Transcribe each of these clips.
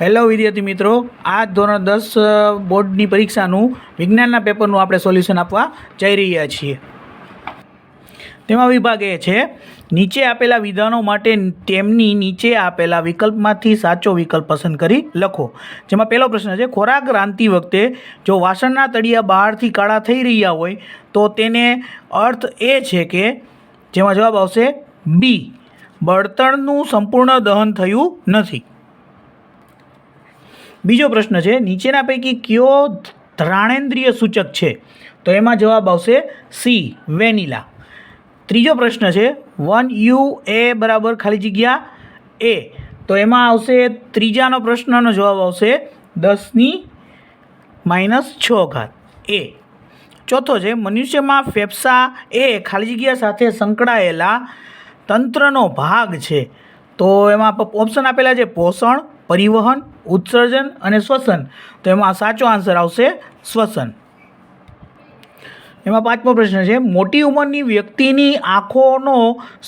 Hello વિદ્યાર્થી મિત્રો, આ ધોરણ 10 બોર્ડની પરીક્ષાનું વિજ્ઞાનના પેપરનું આપણે સોલ્યુશન આપવા જઈ રહ્યા છીએ. તેમાં વિભાગ એ છે નીચે આપેલા વિધાનો માટે તેમની નીચે આપેલા વિકલ્પમાંથી સાચો વિકલ્પ પસંદ કરી લખો. જેમાં પહેલો પ્રશ્ન છે, ખોરાક રાંધતી વખતે જો વાસણના તળિયા બહારથી કાળા થઈ રહ્યા હોય તો તેને અર્થ એ છે કે, જેમાં જવાબ આવશે બી, બળતણનું સંપૂર્ણ દહન થયું નથી. બીજો પ્રશ્ન છે, નીચેના પૈકી કયો ઘ્રાણેન્દ્રિય સૂચક છે? તો એમાં જવાબ આવશે સી, વેનીલા. ત્રીજો પ્રશ્ન છે, 1U A બરાબર ખાલી જગ્યા A, તો એમાં આવશે ત્રીજાનો પ્રશ્નનો જવાબ આવશે 10⁻⁶ A. ચોથો છે, મનુષ્યમાં ફેફસા એ ખાલી જગ્યા સાથે સંકળાયેલા તંત્રનો ભાગ છે. તો એમાં ઓપ્શન આપેલા છે પોષણ, પરિવહન, ઉત્સર્જન અને શ્વસન. તો એમાં સાચો આન્સર આવશે શ્વસન. એમાં પાંચમો પ્રશ્ન છે, મોટી ઉંમરની વ્યક્તિની આંખોનો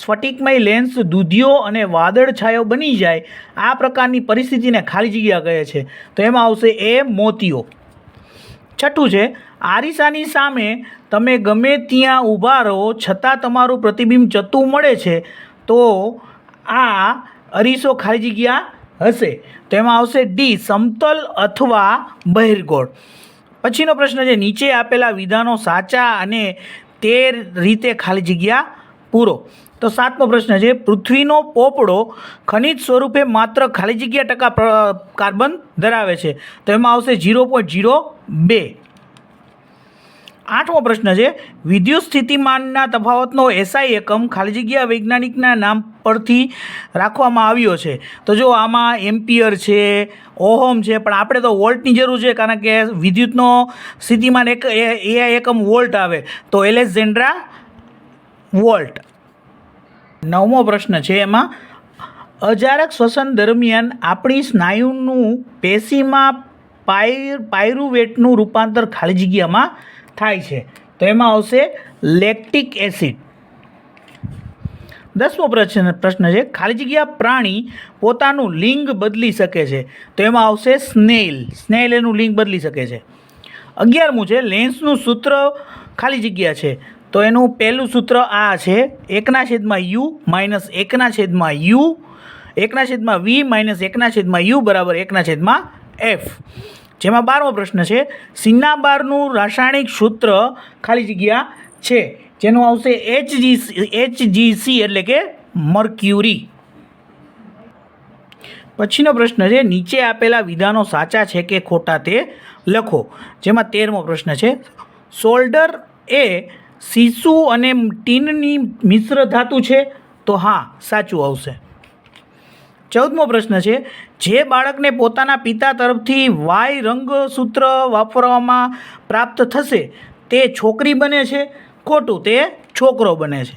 સ્ફટિકમય લેન્સ દૂધિયો અને વાદળછાયો બની જાય, આ પ્રકારની પરિસ્થિતિને ખાલી જગ્યા કહે છે. તો એમાં આવશે એ, મોતિયો. છઠ્ઠું છે, આરીસાની સામે તમે ગમે ત્યાં ઊભા રહો છતાં તમારું પ્રતિબિંબ જતું મળે છે, તો આ અરીસો ખાલી જગ્યા હશે. તો એમાં આવશે ડી, સમતલ અથવા બહિર્ગોળ. પછીનો પ્રશ્ન છે, નીચે આપેલા વિધાનો સાચા અને તે રીતે ખાલી જગ્યા પૂરો. તો સાતમો પ્રશ્ન છે, પૃથ્વીનો પોપડો ખનિજ સ્વરૂપે માત્ર ખાલી જગ્યા ટકા કાર્બન ધરાવે છે. તો એમાં આવશે 0.02. આઠમો પ્રશ્ન છે, વિદ્યુત સ્થિતિમાનના તફાવતનો એસઆઈ એકમ ખાલી જગ્યા વૈજ્ઞાનિકના નામ પરથી રાખવામાં આવ્યો છે. તો જો આમાં એમ્પિયર છે, ઓહમ છે, પણ આપણે તો વોલ્ટની જરૂર છે કારણ કે વિદ્યુતનો સ્થિતિમાન એકમ વોલ્ટ આવે, તો એલેક્ઝેન્ડ્રા વોલ્ટ. નવમો પ્રશ્ન છે, એમાં અજારક શ્વસન દરમિયાન આપણી સ્નાયુનું પેશીમાં પાયરુવેટનું રૂપાંતર ખાલી જગ્યામાં થાય છે. તો એમાં આવશે લેક્ટિક એસિડ. 10મો પ્રશ્ન છે, ખાલી જગ્યા પ્રાણી પોતાનું લિંગ બદલી શકે છે. તો એમાં આવશે સ્નેલ એનું લિંગ બદલી શકે છે. 11મું છે, લેન્સનું સૂત્ર ખાલી જગ્યા છે. તો એનું પહેલું સૂત્ર આ છે, 1/u minus 1/u 1/v minus 1/u બરાબર 1/f. જેમાં 12મો પ્રશ્ન છે, સિન્નાબારનું રાસાયણિક સૂત્ર ખાલી જગ્યા છે, જેનું આવશે HgC એટલે કે મર્ક્યુરી. પછીનો પ્રશ્ન છે, નીચે આપેલા વિધાનો સાચા છે કે ખોટા તે લખો. જેમાં 13મો પ્રશ્ન છે, સોલ્ડર એ સીસુ અને ટીનની મિશ્ર ધાતુ છે. તો હા, સાચું આવશે. 14મો પ્રશ્ન છે, જે બાળકને પોતાના પિતા તરફથી વાય રંગસૂત્ર વાપરવામાં પ્રાપ્ત થશે તે છોકરી બને છે. ખોટું, તે છોકરો બને છે.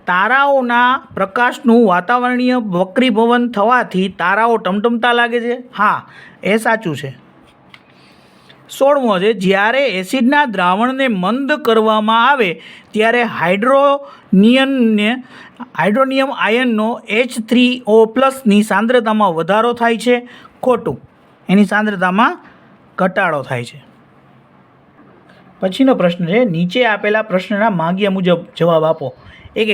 તારાઓના પ્રકાશનું વાતાવરણીય વક્રીભવન થવાથી તારાઓ ટમટમતા લાગે છે. હા, એ સાચું છે. 16મો છે, જ્યારે એસિડના દ્રાવણને મંદ કરવામાં આવે ત્યારે હાઇડ્રોનિયમ આયનનો H3O+ની સાંદ્રતામાં વધારો થાય છે. ખોટું, એની સાંદ્રતામાં ઘટાડો થાય છે. પછીનો પ્રશ્ન છે, નીચે આપેલા પ્રશ્નના માંગ્યા મુજબ જવાબ આપો. એક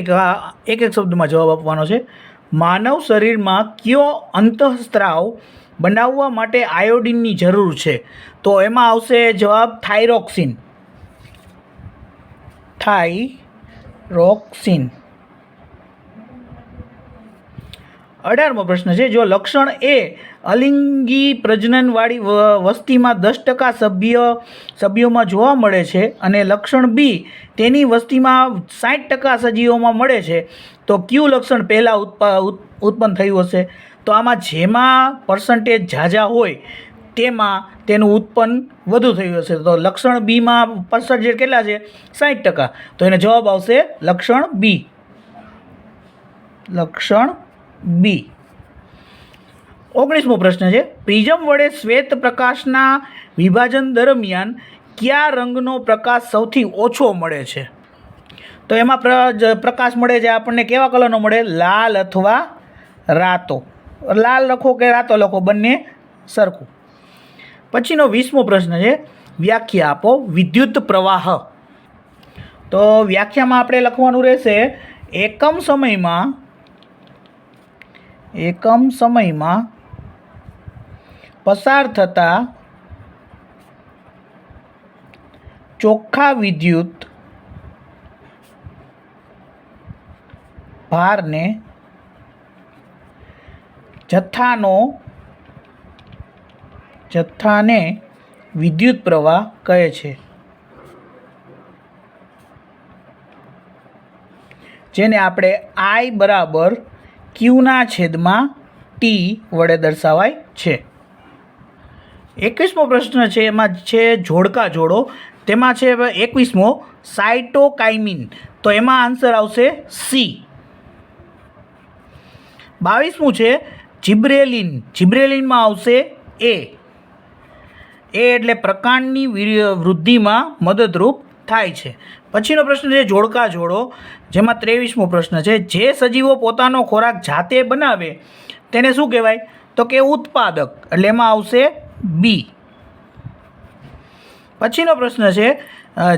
શબ્દમાં જવાબ આપવાનો છે. માનવ શરીરમાં કયો અંતઃસ્ત્રાવ બનાવવા માટે આયોડિનની જરૂર છે? તો એમાં આવશે જવાબ થાઇરોક્સિન. 18મો પ્રશ્ન છે, જો લક્ષણ એ અલિંગી પ્રજનનવાળી વસ્તીમાં 10% સભ્યોમાં જોવા મળે છે અને લક્ષણ બી તેની વસ્તીમાં 60% સજીવોમાં મળે છે, તો કયું લક્ષણ પહેલાં ઉત્પન્ન થયું હશે? તો આમાં જેમાં પર્સન્ટેજ ઝાઝા હોય તેમાં તેનું ઉત્પન્ન વધુ થયું હશે. તો લક્ષણ બીમાં પર્સન્ટેજ કેટલા છે? 60%. તો એનો જવાબ આવશે લક્ષણ બી. લક્ષણ બી. 19મો પ્રશ્ન છે, પ્રિઝમ વડે શ્વેત પ્રકાશના વિભાજન દરમિયાન કયા રંગનો પ્રકાશ સૌથી ઓછો મળે છે? તો એમાં પ્રકાશ મળે છે આપણને કેવા કલરનો મળે? લાલ અથવા રાતો. લાલ લખો કે રાતો લખો, બંને સરખું. પછીનો 20મો પ્રશ્ન છે, વ્યાખ્યા આપો વિદ્યુત પ્રવાહ. તો વ્યાખ્યામાં આપણે લખવાનું રહેશે એકમ સમયમાં પસાર થતા ચોખ્ખા વિદ્યુત ભારને જથ્થાને વિદ્યુત પ્રવાહ કહે છે, જેને આપણે I બરાબર Qના છેદમાં T વડે દર્શાવાય છે. 21મો પ્રશ્ન છે, એમાં છે જોડકા જોડો. તેમાં છે 21મો સાઇટોકાઇમિન, તો એમાં આન્સર આવશે સી. 22મું છે જિબ્રેલિનમાં આવશે એ એટલે પ્રકાંડની વૃદ્ધિમાં મદદરૂપ થાય છે. પછીનો પ્રશ્ન છે જોડકા જોડો, જેમાં 23મો પ્રશ્ન છે, જે સજીવો પોતાનો ખોરાક જાતે બનાવે તેને શું કહેવાય? તો કે ઉત્પાદક, એટલે એમાં આવશે બી. પછીનો પ્રશ્ન છે,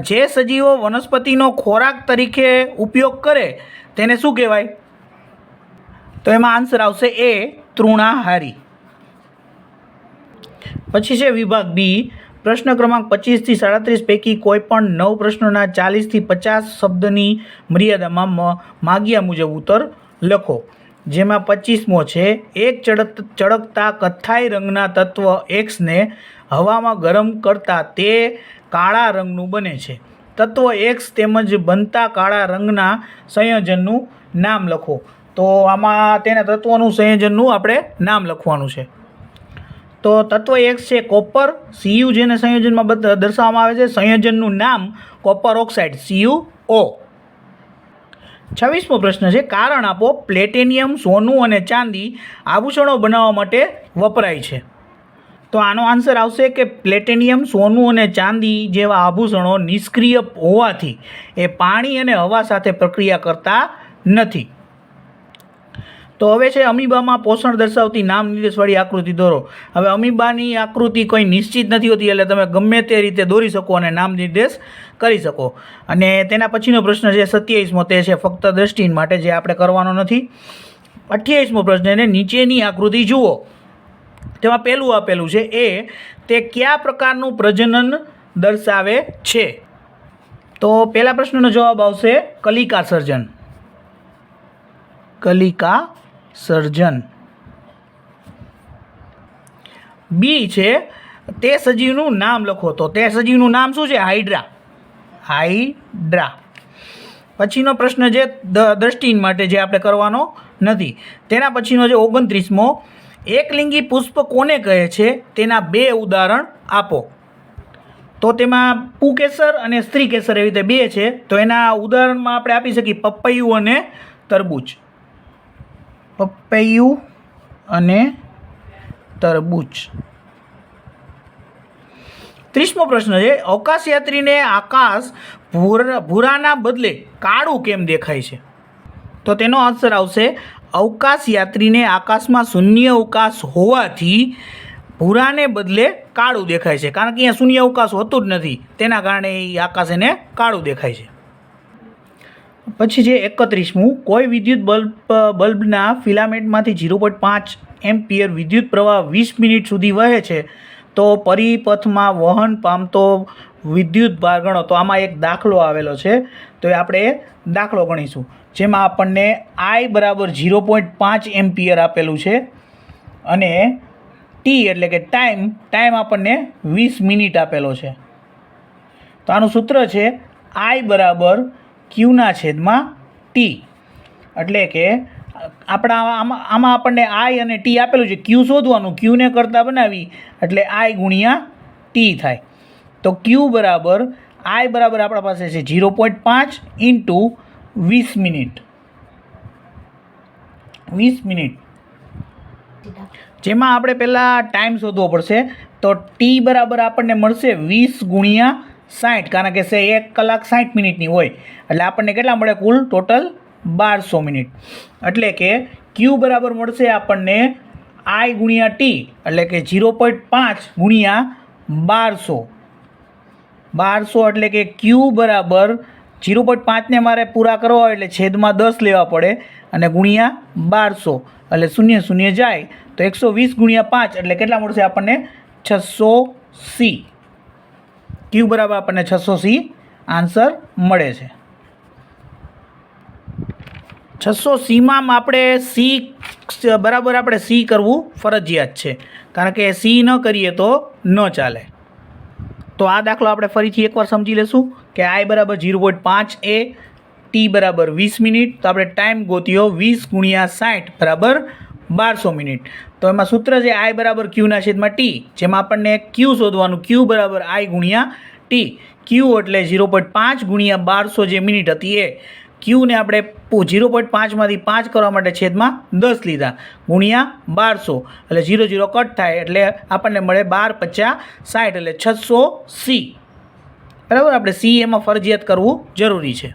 જે સજીવો વનસ્પતિનો ખોરાક તરીકે ઉપયોગ કરે તેને શું કહેવાય? તો એમાં આન્સર આવશે એ તૃણાહારી. પછી છે વિભાગ બી, પ્રશ્ન ક્રમાંક 25 થી 37 પૈકી કોઈ પણ 9 પ્રશ્નોના 40 થી 50 શબ્દની મર્યાદામાં માગ્યા મુજબ ઉત્તર લખો. જેમાં 25મો છે, એક ચળકતા કથ્થાઈ રંગના તત્વ એક્સને હવામાં ગરમ કરતા તે કાળા રંગનું બને છે. તત્વ એક્સ તેમજ બનતા કાળા રંગના સંયોજનનું નામ લખો. તો આમાં તેના તત્વોનું સંયોજનનું આપણે નામ લખવાનું છે. તો તત્વ એક્સ છે કોપર, Cu જેને સંયોજનમાં દર્શાવવામાં આવે છે, સંયોજનનું નામ કોપર ઓક્સાઇડ CuO. 26મો પ્રશ્ન છે, કારણ આપો પ્લેટિનિયમ, સોનું અને ચાંદી આભૂષણો બનાવવા માટે વપરાય છે. તો આનો આન્સર આવશે કે પ્લેટિનિયમ, સોનું અને ચાંદી જેવા આભૂષણો નિષ્ક્રિય હોવાથી એ પાણી અને હવા સાથે પ્રક્રિયા કરતા નથી. તો હવે છે અમીબામાં પોષણ દર્શાવતી નામ નિર્દેશવાળી આકૃતિ દોરો. હવે અમીબાની આકૃતિ કોઈ નિશ્ચિત નથી હોતી, એટલે તમે ગમે તે રીતે દોરી શકો અને નામ નિર્દેશ કરી શકો. અને તેના પછીનો પ્રશ્ન છે 27મો, તે છે ફક્ત દ્રષ્ટિહીન માટે, જે આપણે કરવાનો નથી. 28મો પ્રશ્ન છે, નીચેની આકૃતિ જુઓ. તેમાં પહેલું આપેલું છે એ તે કયા પ્રકારનું પ્રજનન દર્શાવે છે? તો પહેલા પ્રશ્નનો જવાબ આવશે કલિકા સર્જન. બી છે તે સજીવનું નામ લખો. તો તે સજીવનું નામ શું છે? હાઇડ્રા. પછીનો પ્રશ્ન છે દ્રષ્ટિહીન માટે, જે આપણે કરવાનો નથી. તેના પછીનો છે 29મો, એકલિંગી પુષ્પ કોને કહે છે તેના 2 ઉદાહરણ આપો. તો તેમાં પુકેસર અને સ્ત્રી કેસર એવી રીતે 2 છે. તો એના ઉદાહરણમાં આપણે આપી શકીએ પપૈયું અને તરબૂચ. 30મો પ્રશ્ન છે, અવકાશયાત્રીને આકાશ ભૂરાના બદલે કાળું કેમ દેખાય છે? તો તેનો આન્સર આવશે અવકાશયાત્રીને આકાશમાં શૂન્ય અવકાશ હોવાથી ભૂરાને બદલે કાળું દેખાય છે, કારણ કે અહીંયા શૂન્ય અવકાશ હોતું જ નથી, તેના કારણે એ આકાશ એને કાળું દેખાય છે. પછી છે 31મું, કોઈ વિદ્યુત બલ્બના ફિલામેન્ટમાંથી 0.5 એમ્પિયર વિદ્યુત પ્રવાહ 20 મિનિટ સુધી વહે છે, તો પરિપથમાં વહન પામતો વિદ્યુત ભાર ગણો. તો આમાં એક દાખલો આવેલો છે, તો એ આપણે દાખલો ગણીશું, જેમાં આપણને I બરાબર 0.5 એમ્પિયર આપેલું છે અને ટી એટલે કે ટાઈમ આપણને 20 મિનિટ આપેલો છે. તો આનું સૂત્ર છે I બરાબર Qના છેદમાં ટી. એટલે કે આમાં આપણને I અને ટી આપેલું છે, Q શોધવાનું, Qને કરતાં બનાવી એટલે I ગુણ્યા ટી થાય. તો Q બરાબર I બરાબર આપણા પાસે છે 0.5 ઇન્ટુ 20 મિનિટ. 20 મિનિટ જેમાં આપણે પહેલાં ટાઈમ શોધવો પડશે. તો ટી બરાબર આપણને મળશે 20 ગુણ્યા 60, કારણ કે 1 કલાક 60 મિનિટની હોય, એટલે આપણને કેટલા મળે કુલ ટોટલ 1200 મિનિટ. એટલે કે Q બરાબર મળશે આપણને આઈ ગુણ્યા ટી એટલે કે 0.5 ગુણ્યા 1200 એટલે કે ક્યુ બરાબર 0.5ને મારે પૂરા કરવા હોય એટલે છેદમાં 10 લેવા પડે અને ગુણ્યા 1200 એટલે 0 0 જાય તો 120 ગુણ્યા 5 એટલે કેટલા મળશે આપણને 600 સી. ક્યુ બરાબર આપણને 600 સી આન્સર મળે છે. 600 સીમાં આપણે સી બરાબર આપણે સી કરવું ફરજિયાત છે, કારણ કે સી ન કરીએ તો ન ચાલે. તો આ દાખલો આપણે ફરીથી એકવાર સમજી લેશું કે આઈ બરાબર 0.5 એ ટી બરાબર 20 મિનિટ. તો આપણે ટાઈમ ગોત્યો 20 ગુણ્યા 60 બરાબર 1200 મિનિટ. તો એમાં સૂત્ર છે આઈ બરાબર ક્યુના છેદમાં ટી, જેમાં આપણને ક્યુ શોધવાનું. ક્યુ બરાબર આઈ ગુણ્યા ટી. ક્યુ એટલે 0.5 ગુણ્યા 1200 જે મિનિટ હતી એ. ક્યુને આપણે 0.5માંથી 5 કરવા માટે છેદમાં 10 લીધા ગુણ્યા 1200 એટલે 0 0 કટ થાય એટલે આપણને મળે 12 50 60 એટલે 600 સી. બરાબર, આપણે સી એમાં ફરજિયાત કરવું જરૂરી છે.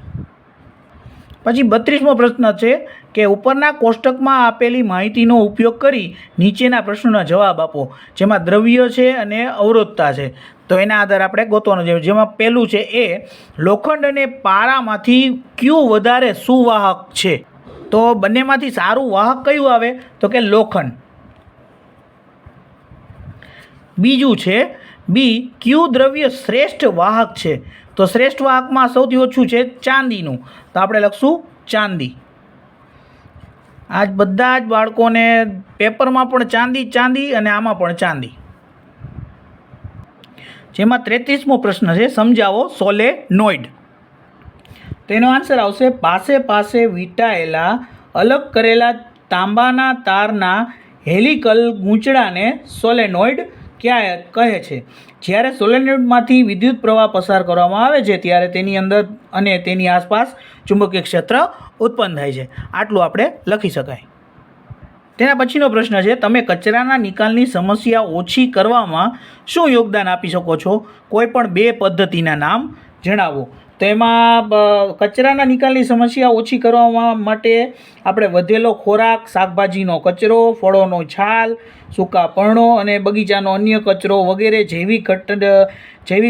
પછી 32મો પ્રશ્ન છે કે ઉપરના કોષ્ટકમાં આપેલી માહિતીનો ઉપયોગ કરી નીચેના પ્રશ્નોના જવાબ આપો, જેમાં દ્રવ્ય છે અને અવરોધતા છે. તો એના આધારે આપણે ગોતવાનું છે. જેમાં પહેલું છે એ લોખંડ અને પારામાંથી કયું વધારે સુવાહક છે. તો બંનેમાંથી સારું વાહક કયું આવે તો કે લોખંડ. બીજું છે બી કયું દ્રવ્ય શ્રેષ્ઠ વાહક છે. તો શ્રેષ્ઠ વાહકમાં સૌથી ઓછું છે ચાંદીનું, તો આપણે લખશું ચાંદી. આજ બધા જ બાળકોને પેપરમાં પણ ચાંદી અને આમાં પણ ચાંદી. જેમાં 33મો પ્રશ્ન છે સમજાવો સોલેનોઇડ. તેનો આન્સર આવશે પાસે વીંટાયેલા અલગ કરેલા તાંબાના તારના હેલિકલ ગૂંચળાને સોલેનોઇડ કહે છે. જ્યારે સોલેનોઇડમાંથી વિદ્યુત પ્રવાહ પસાર કરવામાં આવે છે ત્યારે તેની અંદર અને તેની આસપાસ ચુંબકીય ક્ષેત્ર ઉત્પન્ન થાય છે. આટલું આપણે લખી શકાય. તેના પછીનો પ્રશ્ન છે તમે કચરાના નિકાલની સમસ્યા ઓછી કરવામાં શું યોગદાન આપી શકો છો? કોઈ પણ 2 પદ્ધતિના નામ જણાવો. તો એમાં કચરાના નિકાલની સમસ્યા ઓછી કરવા માટે આપણે વધેલો ખોરાક, શાકભાજીનો કચરો, ફળોનો છાલ, સૂકા પર્ણો અને બગીચાનો અન્ય કચરો વગેરે જૈવિક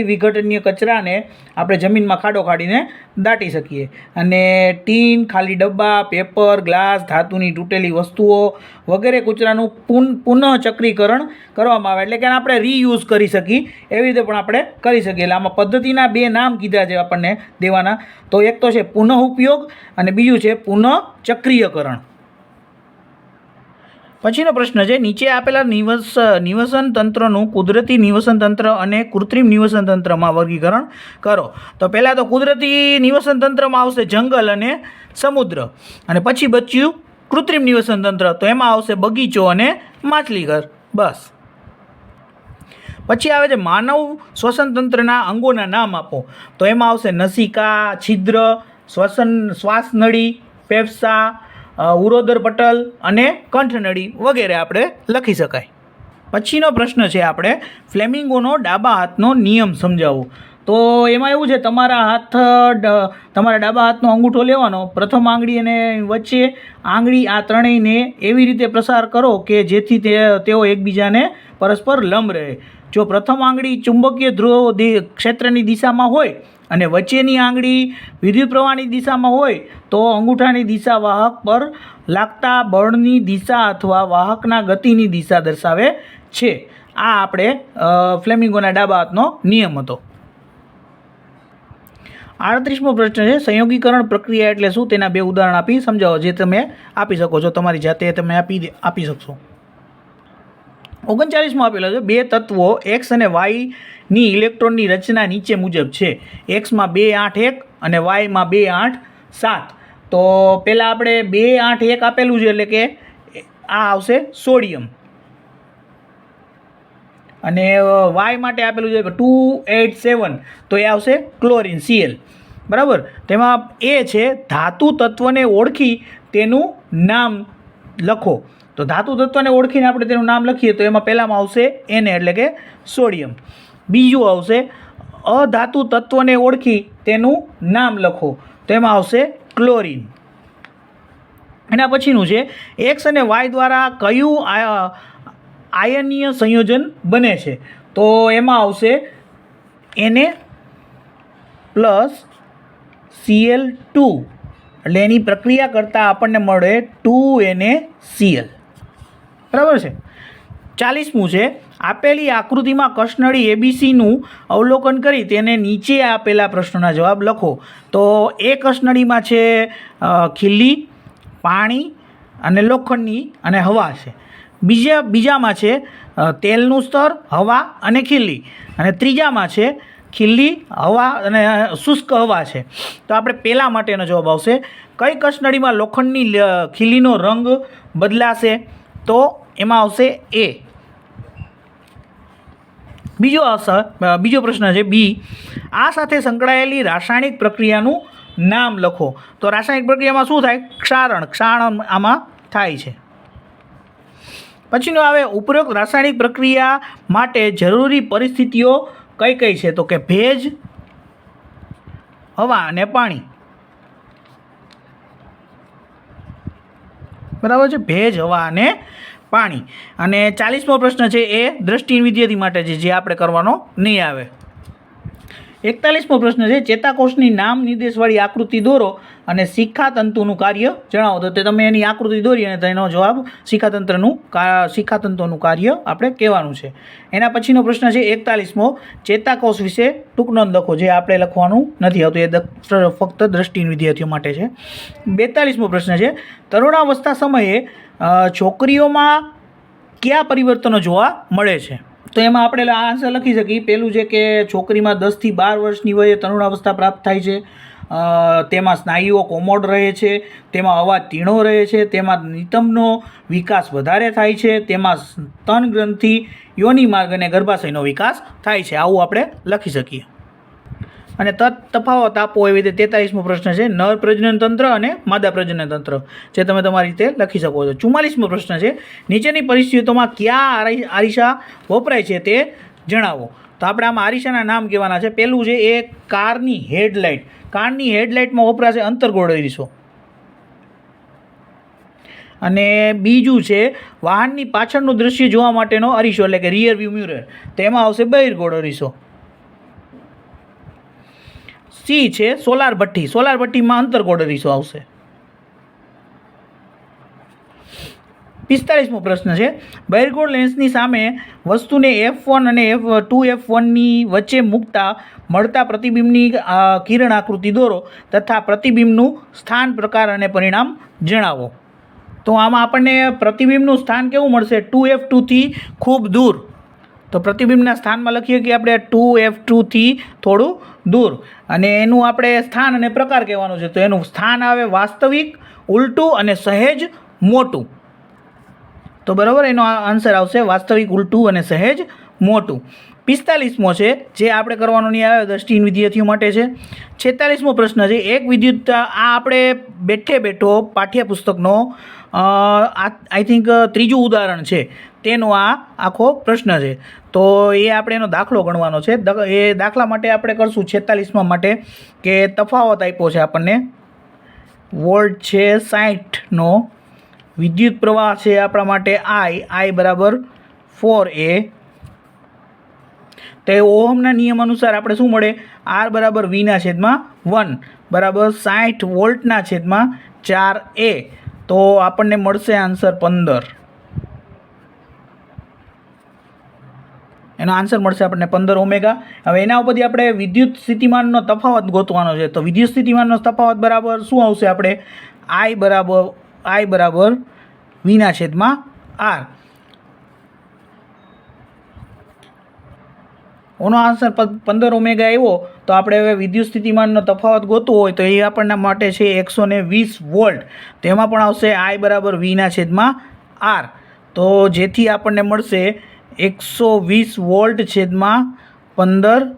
વિઘટનીય કચરાને આપણે જમીનમાં ખાડો ખાડીને દાટી શકીએ. અને ટીન, ખાલી ડબ્બા, પેપર, ગ્લાસ, ધાતુની તૂટેલી વસ્તુઓ વગેરે કચરાનું પુનઃચક્રીકરણ કરવામાં આવે એટલે કે આપણે રીયુઝ કરી શકીએ. એવી રીતે પણ આપણે કરી શકીએ. એટલે આમાં પદ્ધતિના 2 નામ કીધા છે આપણને દેવાના. તો એક તો છે પુનઃ ઉપયોગ અને બીજું છે પુનઃચક્રીયકરણ. પછીનો પ્રશ્ન છે નીચે આપેલા નિવસન તંત્રનું કુદરતી નિવસન તંત્ર અને કૃત્રિમ નિવસન તંત્રમાં વર્ગીકરણ કરો. તો પહેલાં તો કુદરતી નિવસન તંત્રમાં આવશે જંગલ અને સમુદ્ર, અને પછી બચ્યું કૃત્રિમ નિવસન તંત્ર. તો એમાં આવશે બગીચો અને માછલીઘર. બસ. પછી આવે છે માનવ શ્વસન તંત્રના અંગોના નામ આપો. તો એમાં આવશે નસિકા, છિદ્ર, શ્વાસ નળી, ફેફસા, ઉરોદર પટલ અને કંઠનળી વગેરે આપણે લખી શકાય. પછીનો પ્રશ્ન છે આપણે ફ્લેમિંગોનો ડાબા હાથનો નિયમ સમજાવો. તો એમાં એવું છે તમારા ડાબા હાથનો અંગૂઠો લેવાનો, પ્રથમ આંગળી અને વચ્ચે આંગળી આ ત્રણેયને એવી રીતે પ્રસાર કરો કે જેથી તેઓ એકબીજાને પરસ્પર લંબ રહે. જો પ્રથમ આંગળી ચુંબકીય ધ્રુવ ક્ષેત્રની દિશામાં હોય અને વચ્ચેની આંગળી વિદ્યુત પ્રવાહની દિશામાં હોય તો અંગૂઠાની દિશા વાહક પર લાગતા બળની દિશા અથવા વાહકના ગતિની દિશા દર્શાવે છે. આ આપણે ફ્લેમિંગોના ડાબા હાથનો નિયમ હતો. 38મો પ્રશ્ન છે સંયોગીકરણ પ્રક્રિયા એટલે શું? તેના 2 ઉદાહરણ આપી સમજાવો. જે તમે આપી શકો છો તમારી જાતે તમે આપી શકશો. 39મો આપેલો છે 2 તત્વો એક્સ અને વાયની ઇલેક્ટ્રોનની રચના નીચે મુજબ છે. એક્સમાં 2 8 1 અને વાયમાં 2 8 7. તો પહેલાં આપણે 2 8 1 આપેલું છે એટલે કે આ આવશે સોડિયમ, અને વાય માટે આપેલું છે 2 8 7 તો એ આવશે ક્લોરિન Cl. બરાબર. તેમાં એ છે ધાતુ તત્વને ઓળખી તેનું નામ લખો. તો ધાતુ તત્વને ઓળખીને આપણે તેનું નામ લખીએ તો એમાં પહેલામાં આવશે Na એટલે કે સોડિયમ. બીજું આવશે અધાતુ તત્વને ઓળખી તેનું નામ લખો, તો એમાં આવશે ક્લોરિન. એના પછીનું છે એક્સ અને વાય દ્વારા કયું આયનીય સંયોજન બને છે? તો એમાં આવશે Na પ્લસ Cl2 એટલે એની પ્રક્રિયા કરતાં આપણને મળે 2NaCl. બરાબર છે. 40મું છે આપેલી આકૃતિમાં કસનળી એબીસીનું અવલોકન કરી તેને નીચે આપેલા પ્રશ્નોના જવાબ લખો. તો એ કસનળીમાં છે ખીલ્લી, પાણી અને લોખંડની અને હવા છે. બીજામાં છે તેલનું સ્તર, હવા અને ખીલ્લી, અને ત્રીજામાં છે ખીલ્લી, હવા અને શુષ્ક હવા છે. તો આપણે પહેલા માટેનો જવાબ આવશે કઈ કસનળીમાં લોખંડની ખીલ્લીનો રંગ બદલાશે? તો એમાં આવશે એ. બીજો પ્રશ્ન છે બી, આ સાથે સંકળાયેલી રાસાયણિક પ્રક્રિયાનું નામ લખો. તો રાસાયણિક પ્રક્રિયામાં શું થાય? ક્ષારણ આમાં થાય છે. પછીનું આવે ઉપરોક્ત રાસાયણિક પ્રક્રિયા માટે જરૂરી પરિસ્થિતિઓ કઈ કઈ છે? તો કે ભેજ, હવા અને પાણી. બરાબર છે, ભેજ, હવા અને પાણી. અને 40મો પ્રશ્ન છે એ દ્રષ્ટિહીન વિદ્યાર્થી માટે છે, જે આપણે કરવાનો નહીં આવે. 41મો પ્રશ્ન છે ચેતાકોષની નામ નિર્દેશવાળી આકૃતિ દોરો અને શિખાતંતુનું કાર્ય જણાવો. તો તમે એની આકૃતિ દોરી અને તેનો જવાબ શિખાતંતુનું કાર્ય આપણે કહેવાનું છે. એના પછીનો પ્રશ્ન છે 41મો ચેતાકોષ વિશે ટૂંક નોંધ લખો, જે આપણે લખવાનું નથી આવતું, એ ફક્ત દ્રષ્ટિહીન વિદ્યાર્થીઓ માટે છે. 42મો પ્રશ્ન છે તરુણાવસ્થા સમયે છોકરીઓમાં કયા પરિવર્તનો જોવા મળે છે? તો એમાં આપણે આ આન્સર લખી શકીએ. પહેલું છે કે છોકરીમાં 10 થી 12 વર્ષની વયે તરુણાવસ્થા પ્રાપ્ત થાય છે. તેમાં સ્નાયુઓ કોમોડ રહે છે, તેમાં અવાજ તીણો રહે છે, તેમાં નિતંબનો વિકાસ વધારે થાય છે, તેમાં સ્તન ગ્રંથિ, યોનિ માર્ગ અને ગર્ભાશયનો વિકાસ થાય છે. આવું આપણે લખી શકીએ. અને તફાવત આપો એવી રીતે 43મો પ્રશ્ન છે નર પ્રજનન તંત્ર અને માદા પ્રજનન તંત્ર, જે તમે તમારી રીતે લખી શકો છો. 44મો પ્રશ્ન છે નીચેની પરિસ્થિતિઓમાં કયા આરિશા વપરાય છે તે જણાવો. તો આપણે આમાં આરિશાના નામ કહેવાના છે. પહેલું છે એ કારની હેડલાઇટ. કારની હેડલાઇટમાં વપરાશે અંતર્ગોળ અરીસો. અને બીજું છે વાહનની પાછળનું દૃશ્ય જોવા માટેનો અરીસો, એટલે કે રિયર વ્યૂ મિરર, તેમાં આવશે બહિર્ગોળ અરીસો. સી છે સોલાર ભઠ્ઠી. સોલાર ભઠ્ઠીમાં અંતર્ગોળ અરીસો આવશે. 45મો પ્રશ્ન છે બહિર્ગોળ લેન્સની સામે વસ્તુને F1 અને F2F1ની વચ્ચે મૂકતા મળતા પ્રતિબિંબની કિરણ આકૃતિ દોરો તથા પ્રતિબિંબનું સ્થાન, પ્રકાર અને પરિણામ જણાવો. તો આમાં આપણને પ્રતિબિંબનું સ્થાન કેવું મળશે? 2F2થી ખૂબ દૂર. તો પ્રતિબિંબના સ્થાનમાં લખીએ કે આપણે 2F2થી થોડું દૂર, અને એનું આપણે સ્થાન અને પ્રકાર કહેવાનું છે. તો એનું સ્થાન આવે વાસ્તવિક, ઉલટું અને સહેજ મોટું. તો બરાબર, એનો આન્સર આવશે વાસ્તવિક, ઉલટું અને સહેજ મોટું. 45મો છે જે આપણે કરવાનો નહીં આવે, દ્રષ્ટિહીન વિદ્યાર્થીઓ માટે છે. 46મો પ્રશ્ન છે એક વિદ્યુત, આ આપણે બેઠો પાઠ્યપુસ્તકનો આઈ થિંક ત્રીજું ઉદાહરણ છે, તેનો આ આખો પ્રશ્ન છે. તો એ આપણે એનો દાખલો ગણવાનો છે. એ દાખલા માટે આપણે કરશું 46મા માટે કે તફાવત આપ્યો છે આપણને, વોલ્ટ છે 60નો, વિદ્યુત પ્રવાહ છે આપણા માટે I બરાબર 4A. તો એ ઓહમના નિયમ અનુસાર આપણે શું મળે? R બરાબર V/1 બરાબર 60 વોલ્ટના છેદમાં 4A. તો આપણને મળશે આન્સર 15. એનો આન્સર મળશે આપણને 15 ઓમેગા. હવે એના ઉપરથી આપણે વિદ્યુત સ્થિતિમાનનો તફાવત ગોતવાનો છે. તો વિદ્યુત સ્થિતિમાનનો તફાવત બરાબર શું આવશે? આપણે I બરાબર V/R. ઓનો આન્સર 15 ઓમેગા આવ્યો. તો આપણે હવે વિદ્યુત સ્થિતિમાનનો તફાવત ગોતવો હોય તો એ આપણને માટે છે 120 વોલ્ટ. તેમાં પણ આવશે I બરાબર V/R. તો જેથી આપણને મળશે 120 વોલ્ટ છેદમાં 15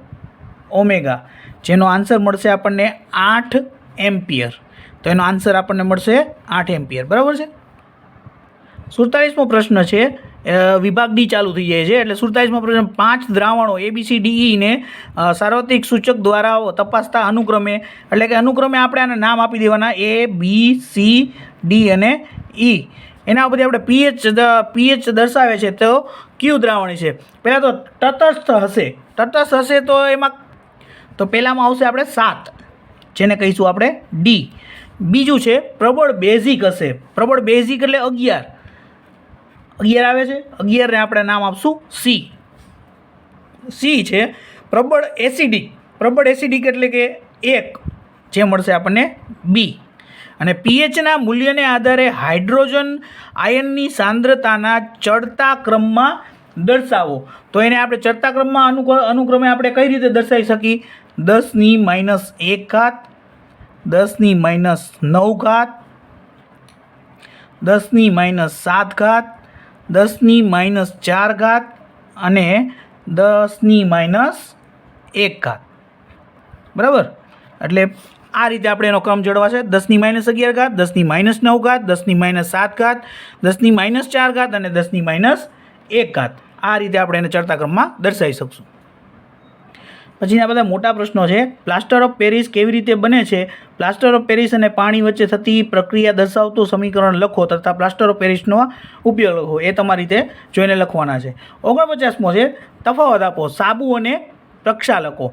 ઓમેગા, જેનો આન્સર મળશે આપણને 8 એમ્પિયર. તો એનો આન્સર આપણને મળશે 8 એમ્પિયર. બરાબર છે. 47મો પ્રશ્ન છે, વિભાગ ડી ચાલુ થઈ જાય છે. એટલે 47મો પ્રશ્ન 5 દ્રાવણો ABCDE ને સાર્વત્રિક સૂચક દ્વારા તપાસતા અનુક્રમે, એટલે કે અનુક્રમે આપણે આના નામ આપી દેવાના A B C ડી અને ઈ. એના ઉપરથી આપણે પીએચ દર્શાવે છે તો કયું દ્રાવણ છે? પહેલાં તો તટસ્થ હશે. તટસ્થ હશે તો એમાં તો પહેલાંમાં આવશે આપણે 7, જેને કહીશું આપણે ડી. બીજું છે પ્રબળ બેઝિક હશે. પ્રબળ બેઝિક એટલે 11 આવે છે. 11ને આપણે નામ આપશું સી. સી છે પ્રબળ એસિડિક. પ્રબળ એસિડિક એટલે કે 1, જે મળશે આપણને બી. અને પીએચના મૂલ્યને આધારે હાઇડ્રોજન આયનની સાંદ્રતાના ચડતા ક્રમમાં દર્શાવો. તો એને આપણે ચડતા ક્રમમાં અનુક્રમે આપણે કઈ રીતે દર્શાવી શકીએ? 10⁻1, 10⁻9, 10⁻7, 10⁻4 અને 10⁻1. બરાબર? એટલે આ રીતે આપણે એનો ક્રમ જળવાશે. 10⁻11, 10⁻9, 10⁻7, 10⁻4 અને 10⁻1. આ રીતે આપણે એને ચડતા ક્રમમાં દર્શાવી શકશું. પછીના બધા મોટા પ્રશ્નો છે. પ્લાસ્ટર ઓફ પેરિસ કેવી રીતે બને છે? પ્લાસ્ટર ઓફ પેરિસ અને પાણી વચ્ચે થતી પ્રક્રિયા દર્શાવતું સમીકરણ લખો તથા પ્લાસ્ટર ઓફ પેરિસનો ઉપયોગ લખો. એ તમારી રીતે જોઈને લખવાના છે. 49મો છે તફાવત આપો. સાબુ અને પ્રક્ષાલકો.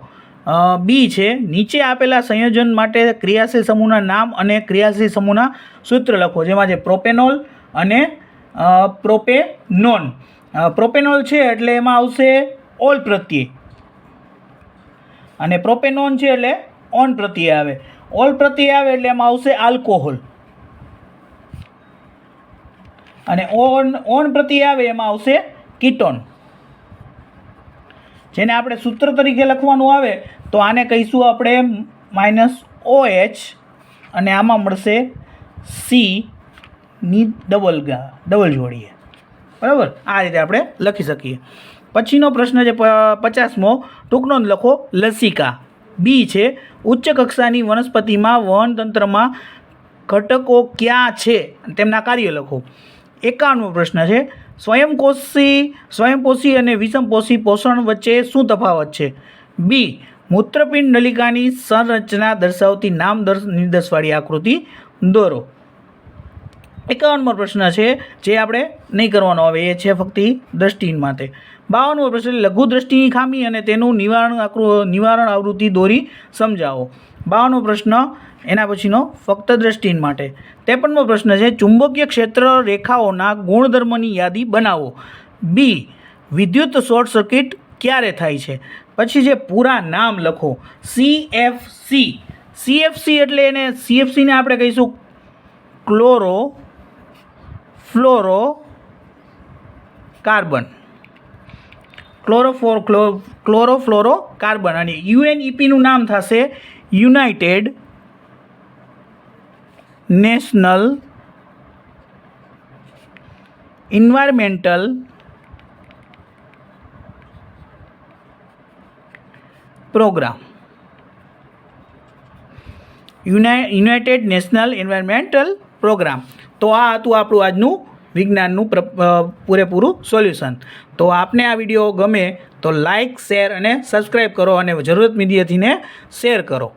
બી છે નીચે આપેલા સંયોજન માટે ક્રિયાશીલ સમૂહના નામ અને ક્રિયાશીલ સમૂહના સૂત્ર લખો, જેમાં છે પ્રોપેનોલ અને પ્રોપેનોન. પ્રોપેનોલ છે એટલે એમાં આવશે ઓલ પ્રત્યય અને પ્રોપેનોન છે એટલે ઓન પ્રત્યય આવે. ઓલ પ્રત્યય આવે એટલે એમાં આવશે આલ્કોહોલ અને ઓન પ્રત્યય આવે એમાં આવશે કીટોન. જેને આપણે સૂત્ર તરીકે લખવાનું આવે તો આને કહીશું આપણે -OH અને આમાં મળશે C ની ડબલ જોડીએ. બરાબર? આ રીતે આપણે લખી શકીએ. પછીનો પ્રશ્ન છે 50મો. ટૂંક નોંધ લખો. લસિકા. બી છે ઉચ્ચ કક્ષાની વનસ્પતિમાં વહનતંત્રમાં ઘટકો ક્યાં છે? તેમના કાર્ય લખો. 51મો પ્રશ્ન છે સ્વયંપોષી અને વિષમપોષી પોષણ વચ્ચે શું તફાવત છે? બી મૂત્રપિંડ નલિકાની સંરચના દર્શાવતી નામ નિર્દેશવાળી આકૃતિ દોરો. 51મો પ્રશ્ન છે જે આપણે નહીં કરવાનો આવે, એ છે ફક્ત દ્રષ્ટિહીન માટે. 52મો પ્રશ્ન લઘુ દ્રષ્ટિની ખામી અને તેનું નિવારણ આવૃત્તિ દોરી સમજાવો. 52મો પ્રશ્ન એના પછીનો ફક્ત દ્રષ્ટિહીન માટે. 53મો પ્રશ્ન છે ચુંબકીય ક્ષેત્ર રેખાઓના ગુણધર્મની યાદી બનાવો. બી વિદ્યુત શોર્ટ સર્કિટ ક્યારે થાય છે? પછી જે પૂરા નામ લખો. CFC એટલે એને CFCને આપણે કહીશું ક્લોરોફ્લોરોકાર્બન. ક્લોરોફ્લોરોકાર્બન. અને UNEPનું નામ થશે united national environmental programme. United national environmental programme. તો આ હતું આપણું આજનું વિજ્ઞાનનું પૂરેપૂરું સોલ્યુશન. તો આપને આ વિડીયો ગમે તો લાઇક, શેર અને સબસ્ક્રાઈબ કરો અને જરૂરત વિદ્યાર્થીને શેર કરો.